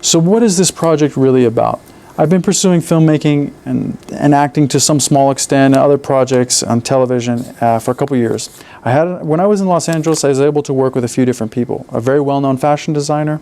So what is this project really about? I've been pursuing filmmaking and acting to some small extent, other projects on television for a couple years. When I was in Los Angeles, I was able to work with a few different people. A very well-known fashion designer,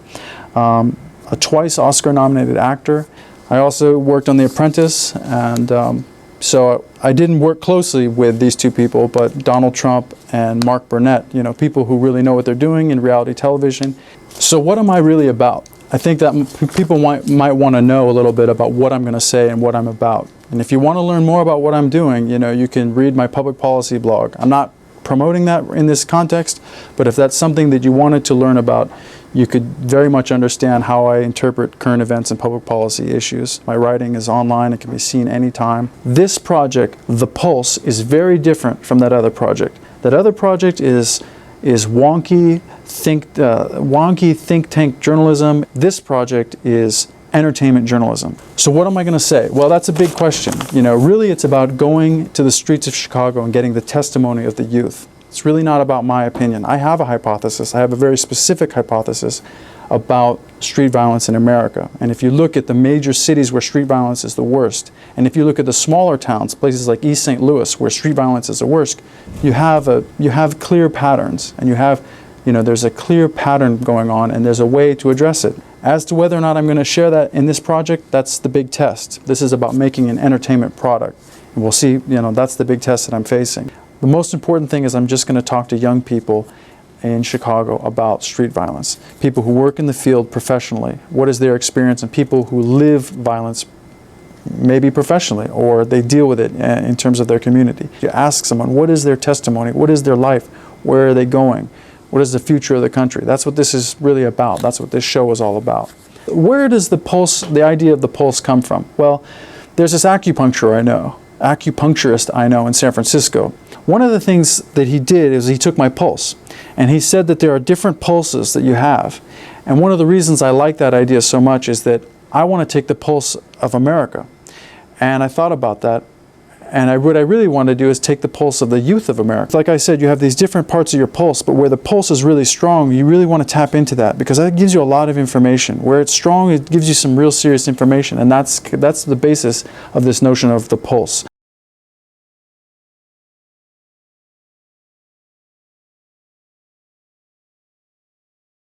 a twice Oscar-nominated actor. I also worked on The Apprentice, and so I didn't work closely with these two people, but Donald Trump and Mark Burnett, you know, people who really know what they're doing in reality television. So what am I really about? I think that people might want to know a little bit about what I'm going to say and what I'm about. And if you want to learn more about what I'm doing, you know, you can read my public policy blog. I'm not promoting that in this context, but if that's something that you wanted to learn about, you could very much understand how I interpret current events and public policy issues. My writing is online. It can be seen anytime. This project, The Pulse, is very different from that other project. That other project is wonky think tank journalism. This project is entertainment journalism. So what am I going to say? Well, that's a big question. You know, really it's about going to the streets of Chicago and getting the testimony of the youth. It's really not about my opinion. I have a hypothesis. I have a very specific hypothesis about street violence in America. And if you look at the major cities where street violence is the worst, and if you look at the smaller towns, places like East St. Louis, where street violence is the worst, you have clear patterns, and there's a clear pattern going on, and there's a way to address it. As to whether or not I'm going to share that in this project, that's the big test. This is about making an entertainment product. And we'll see, that's the big test that I'm facing. The most important thing is I'm just going to talk to young people in Chicago about street violence. People who work in the field professionally. What is their experience? And people who live violence maybe professionally, or they deal with it in terms of their community. You ask someone, what is their testimony? What is their life? Where are they going? What is the future of the country? That's what this is really about. That's what this show is all about. Where does the idea of the pulse come from? Well, there's this acupuncturist I know in San Francisco. One of the things that he did is he took my pulse, and he said that there are different pulses that you have. And one of the reasons I like that idea so much is that I want to take the pulse of America. And I thought about that. And what I really want to do is take the pulse of the youth of America. Like I said, you have these different parts of your pulse, but where the pulse is really strong, you really want to tap into that, because that gives you a lot of information. Where it's strong, it gives you some real serious information, and that's the basis of this notion of the pulse.